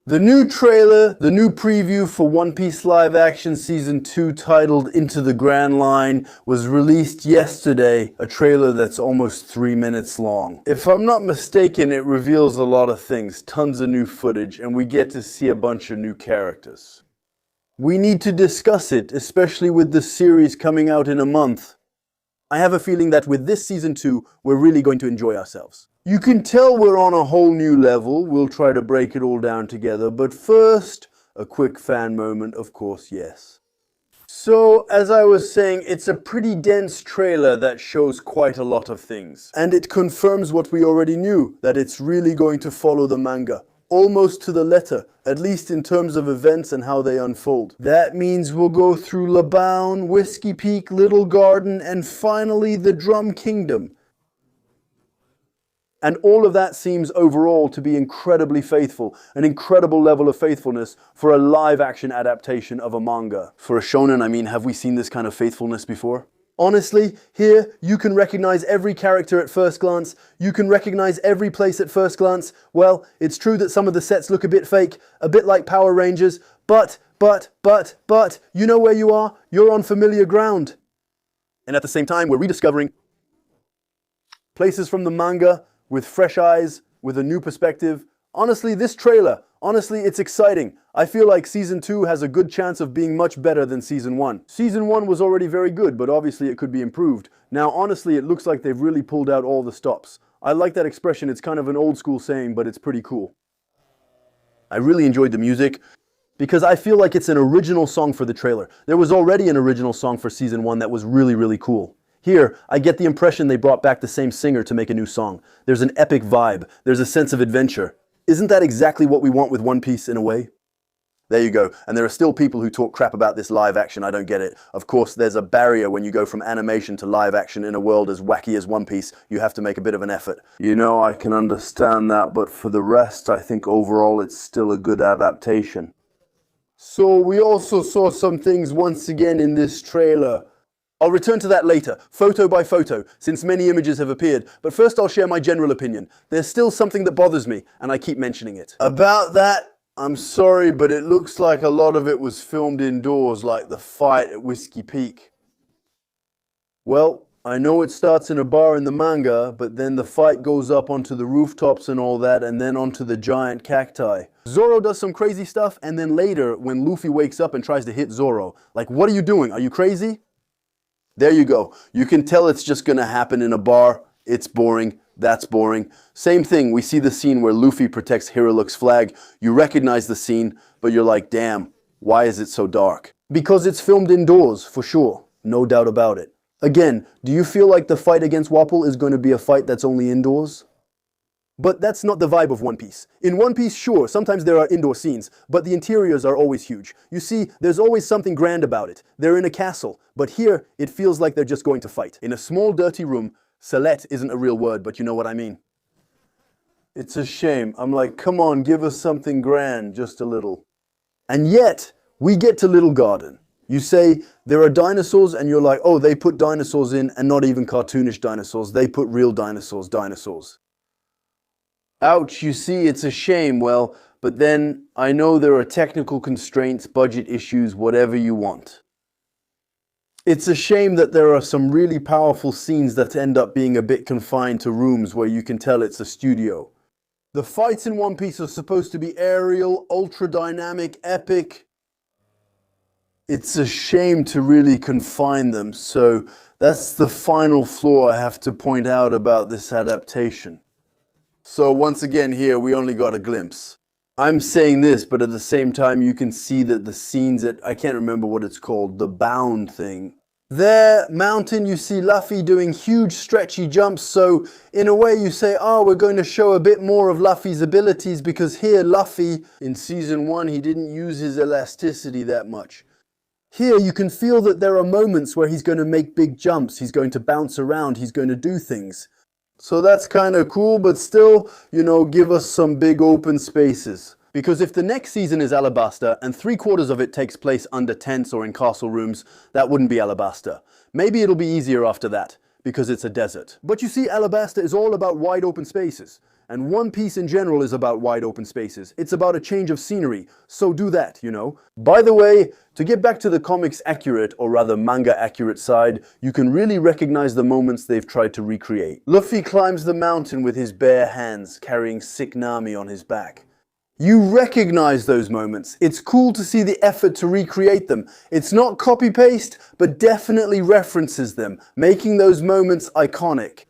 The new trailer, the new preview for One Piece live action season 2 titled Into the Grand Line was released yesterday, a trailer that's almost 3 minutes long. If I'm not mistaken, it reveals a lot of things, tons of new footage, and we get to see a bunch of new characters. We need to discuss it, especially with the series coming out in a month. I have a feeling that with this season 2, we're really going to enjoy ourselves. You can tell we're on a whole new level. We'll try to break it all down together. But first, a quick fan moment, of course, yes. So, as I was saying, it's a pretty dense trailer that shows quite a lot of things. And it confirms what we already knew, that it's really going to follow the manga. Almost to the letter, at least in terms of events and how they unfold. That means we'll go through Laboun, Whiskey Peak, Little Garden, and finally the Drum Kingdom. And all of that seems overall to be incredibly faithful, an incredible level of faithfulness for a live-action adaptation of a manga. For a shonen, I mean, have we seen this kind of faithfulness before? Honestly, here, you can recognize every character at first glance. You can recognize every place at first glance. Well, it's true that some of the sets look a bit fake, a bit like Power Rangers, but, you know where you are? You're on familiar ground. And at the same time, we're rediscovering places from the manga, with fresh eyes, with a new perspective. Honestly, this trailer, it's exciting. I feel like Season 2 has a good chance of being much better than Season 1. Season 1 was already very good, but obviously it could be improved. Now, honestly, it looks like they've really pulled out all the stops. I like that expression. It's kind of an old school saying, but it's pretty cool. I really enjoyed the music, because I feel like it's an original song for the trailer. There was already an original song for Season 1 that was really, really cool. Here, I get the impression they brought back the same singer to make a new song. There's an epic vibe. There's a sense of adventure. Isn't that exactly what we want with One Piece in a way? There you go. And there are still people who talk crap about this live action. I don't get it. Of course, there's a barrier when you go from animation to live action in a world as wacky as One Piece. You have to make a bit of an effort. You know, I can understand that, but for the rest, I think overall it's still a good adaptation. So we also saw some things once again in this trailer. I'll return to that later, photo by photo, since many images have appeared, but first I'll share my general opinion. There's still something that bothers me, and I keep mentioning it. About that, I'm sorry, but it looks like a lot of it was filmed indoors, like the fight at Whiskey Peak. Well, I know it starts in a bar in the manga, but then the fight goes up onto the rooftops and all that, and then onto the giant cacti. Zoro does some crazy stuff, and then later, when Luffy wakes up and tries to hit Zoro, like, what are you doing? Are you crazy? There you go. You can tell it's just going to happen in a bar. It's boring. That's boring. Same thing. We see the scene where Luffy protects Hiriluk's flag. You recognize the scene, but you're like, damn, why is it so dark? Because it's filmed indoors, for sure. No doubt about it. Again, do you feel like the fight against Wapol is going to be a fight that's only indoors? But that's not the vibe of One Piece. In One Piece, sure, sometimes there are indoor scenes, but the interiors are always huge. You see, there's always something grand about it. They're in a castle, but here, it feels like they're just going to fight. In a small, dirty room, Salette isn't a real word, but you know what I mean. It's a shame. I'm like, come on, give us something grand, just a little. And yet, we get to Little Garden. You say, there are dinosaurs, and you're like, oh, they put dinosaurs in, and not even cartoonish dinosaurs. They put real dinosaurs. Ouch, you see, it's a shame. Well, but then I know there are technical constraints, budget issues, whatever you want. It's a shame that there are some really powerful scenes that end up being a bit confined to rooms where you can tell it's a studio. The fights in One Piece are supposed to be aerial, ultra-dynamic, epic. It's a shame to really confine them, so that's the final flaw I have to point out about this adaptation. So once again here, we only got a glimpse. I'm saying this, but at the same time, you can see that the scenes at, I can't remember what it's called, the bound thing. There, mountain, you see Luffy doing huge stretchy jumps, so in a way you say, oh, we're going to show a bit more of Luffy's abilities, because here Luffy, in Season 1, he didn't use his elasticity that much. Here you can feel that there are moments where he's going to make big jumps, he's going to bounce around, he's going to do things. So that's kind of cool, but still, you know, give us some big open spaces. Because if the next season is Alabasta, and 3/4 of it takes place under tents or in castle rooms, that wouldn't be Alabasta. Maybe it'll be easier after that, because it's a desert. But you see, Alabasta is all about wide open spaces. And One Piece in general is about wide open spaces. It's about a change of scenery, so do that, you know. By the way, to get back to the comics accurate, or rather manga accurate side, you can really recognize the moments they've tried to recreate. Luffy climbs the mountain with his bare hands, carrying sick Nami on his back. You recognize those moments. It's cool to see the effort to recreate them. It's not copy-paste, but definitely references them, making those moments iconic.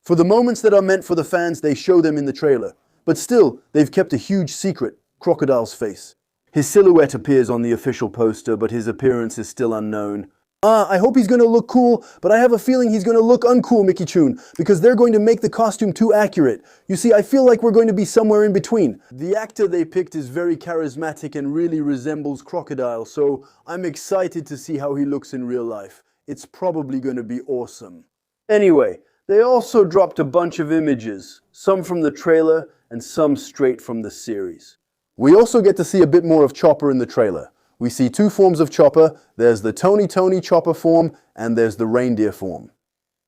For the moments that are meant for the fans, they show them in the trailer. But still, they've kept a huge secret, Crocodile's face. His silhouette appears on the official poster, but his appearance is still unknown. I hope he's going to look cool, but I have a feeling he's going to look uncool, Mickey-chun, because they're going to make the costume too accurate. You see, I feel like we're going to be somewhere in between. The actor they picked is very charismatic and really resembles Crocodile, so I'm excited to see how he looks in real life. It's probably going to be awesome. Anyway, they also dropped a bunch of images, some from the trailer and some straight from the series. We also get to see a bit more of Chopper in the trailer. We see two forms of Chopper. There's the Tony Chopper form, and there's the reindeer form.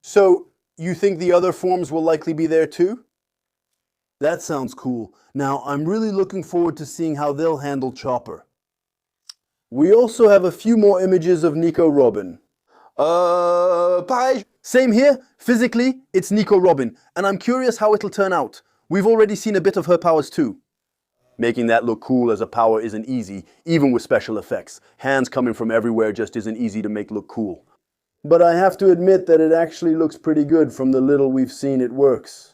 So, you think the other forms will likely be there too? That sounds cool. Now, I'm really looking forward to seeing how they'll handle Chopper. We also have a few more images of Nico Robin. Pareil. Same here. Physically, it's Nico Robin, and I'm curious how it'll turn out. We've already seen a bit of her powers too. Making that look cool as a power isn't easy, even with special effects. Hands coming from everywhere just isn't easy to make look cool. But I have to admit that it actually looks pretty good from the little we've seen it works.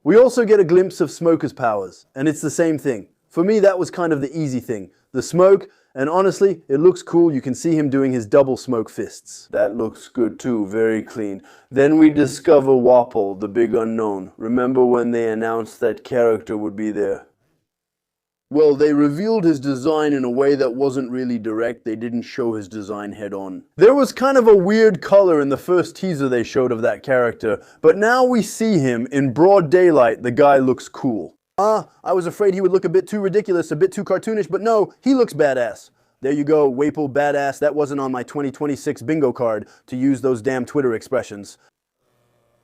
We also get a glimpse of Smoker's powers, and it's the same thing. For me, that was kind of the easy thing. The smoke, and honestly, it looks cool. You can see him doing his double smoke fists. That looks good too, very clean. Then we discover Wapol, the big unknown. Remember when they announced that character would be there? Well, they revealed his design in a way that wasn't really direct. They didn't show his design head on. There was kind of a weird color in the first teaser they showed of that character, but now we see him in broad daylight. The guy looks cool. I was afraid he would look a bit too ridiculous, a bit too cartoonish, but no, he looks badass. There you go, Wapol badass. That wasn't on my 2026 bingo card to use those damn Twitter expressions.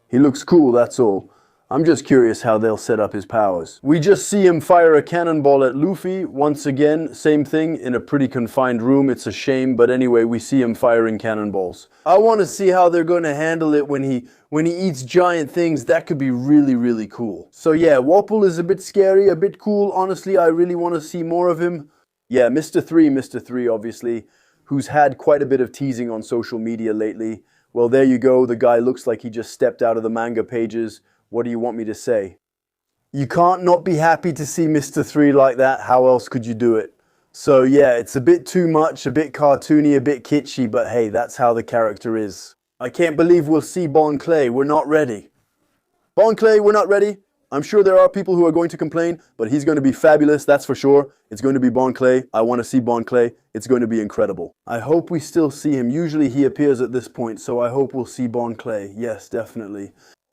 He looks cool, that's all. I'm just curious how they'll set up his powers. We just see him fire a cannonball at Luffy. Once again, same thing, in a pretty confined room. It's a shame, but anyway, we see him firing cannonballs. I want to see how they're going to handle it when he eats giant things. That could be really, really cool. So yeah, Wapol is a bit scary, a bit cool. Honestly, I really want to see more of him. Yeah, Mr. 3, obviously, who's had quite a bit of teasing on social media lately. Well, there you go. The guy looks like he just stepped out of the manga pages. What do you want me to say? You can't not be happy to see Mr. 3 like that. How else could you do it? So yeah, it's a bit too much, a bit cartoony, a bit kitschy, but hey, that's how the character is. I can't believe we'll see Bon Clay. We're not ready. Bon Clay, we're not ready. I'm sure there are people who are going to complain, but he's going to be fabulous, that's for sure. It's going to be Bon Clay. I want to see Bon Clay. It's going to be incredible. I hope we still see him. Usually he appears at this point, so I hope we'll see Bon Clay. Yes, definitely.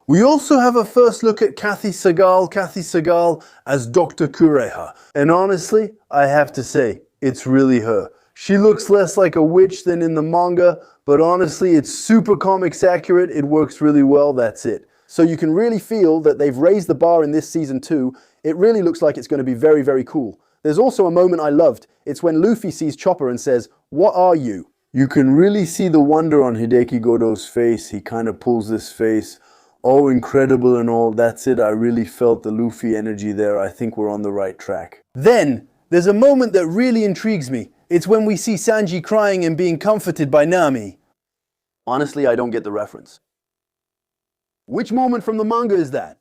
We also have a first look at Kathy Sagal as Dr. Kureha. And honestly, I have to say, it's really her. She looks less like a witch than in the manga, but honestly, it's super comics accurate. It works really well, that's it. So you can really feel that they've raised the bar in this season 2. It really looks like it's going to be very, very cool. There's also a moment I loved. It's when Luffy sees Chopper and says, "What are you?" You can really see the wonder on Hideki Goto's face. He kind of pulls this face. Oh, incredible and all, that's it. I really felt the Luffy energy there. I think we're on the right track. Then, there's a moment that really intrigues me. It's when we see Sanji crying and being comforted by Nami. Honestly, I don't get the reference. Which moment from the manga is that?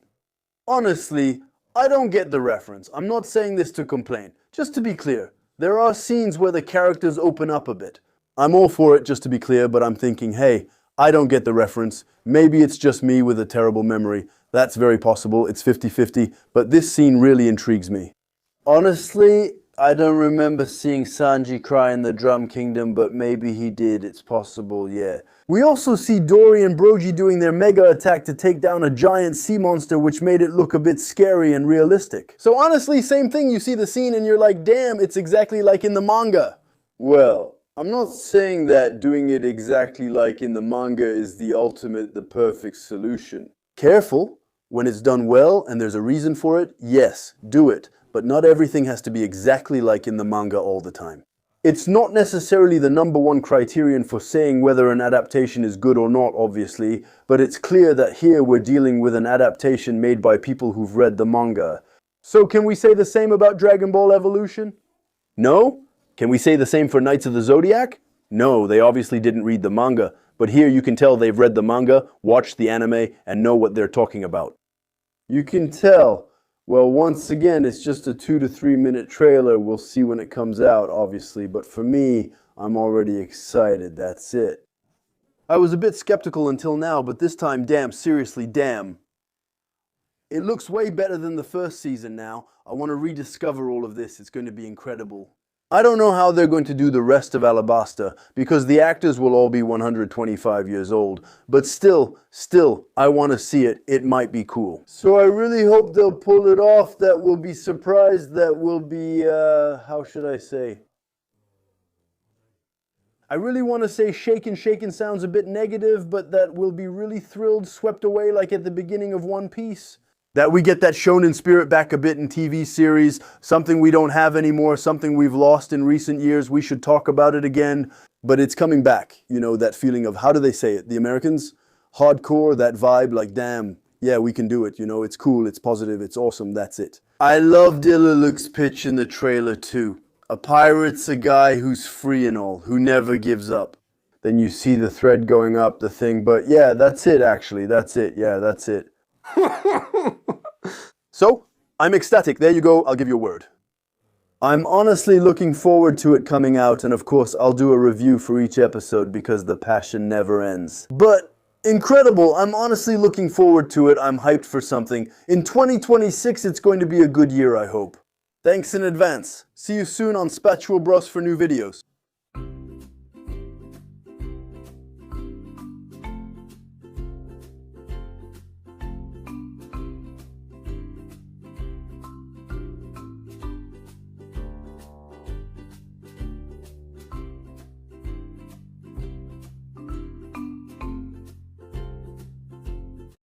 Honestly, I don't get the reference. I'm not saying this to complain. Just to be clear, there are scenes where the characters open up a bit. I'm all for it, just to be clear, but I'm thinking, hey, I don't get the reference. Maybe it's just me with a terrible memory. That's very possible. It's 50-50, but this scene really intrigues me. Honestly, I don't remember seeing Sanji cry in the Drum Kingdom, but maybe he did. It's possible, yeah. We also see Dory and Brogy doing their mega attack to take down a giant sea monster, which made it look a bit scary and realistic. So honestly, same thing. You see the scene and you're like, damn, it's exactly like in the manga. Well, I'm not saying that doing it exactly like in the manga is the ultimate, the perfect solution. Careful. When it's done well and there's a reason for it, yes, do it. But not everything has to be exactly like in the manga all the time. It's not necessarily the #1 criterion for saying whether an adaptation is good or not, obviously, but it's clear that here we're dealing with an adaptation made by people who've read the manga. So can we say the same about Dragon Ball Evolution? No? Can we say the same for Knights of the Zodiac? No, they obviously didn't read the manga, but here you can tell they've read the manga, watched the anime, and know what they're talking about. You can tell. Well, once again, it's just a 2 to 3 minute trailer. We'll see when it comes out, obviously, but for me, I'm already excited. That's it. I was a bit skeptical until now, but this time, damn, seriously, damn. It looks way better than the first season now. I want to rediscover all of this. It's going to be incredible. I don't know how they're going to do the rest of Alabasta, because the actors will all be 125 years old. But still, I want to see it. It might be cool. So I really hope they'll pull it off, that we'll be surprised, that we'll be, how should I say? I really want to say shaken sounds a bit negative, but that we'll be really thrilled, swept away like at the beginning of One Piece. That we get that shonen spirit back a bit in TV series, something we don't have anymore, something we've lost in recent years. We should talk about it again, but it's coming back. You know, that feeling of, how do they say it? The Americans? Hardcore, that vibe, like, damn, yeah, we can do it. You know, it's cool, it's positive, it's awesome, that's it. I loved Iluluk's pitch in the trailer too. A pirate's a guy who's free and all, who never gives up. Then you see the thread going up, the thing, but yeah, that's it actually, that's it, yeah, that's it. So, I'm ecstatic. There you go. I'll give you a word. I'm honestly looking forward to it coming out, and of course I'll do a review for each episode because the passion never ends. But incredible. I'm honestly looking forward to it. I'm hyped for something. In 2026 it's going to be a good year, I hope. Thanks in advance. See you soon on Spatual Bros for new videos.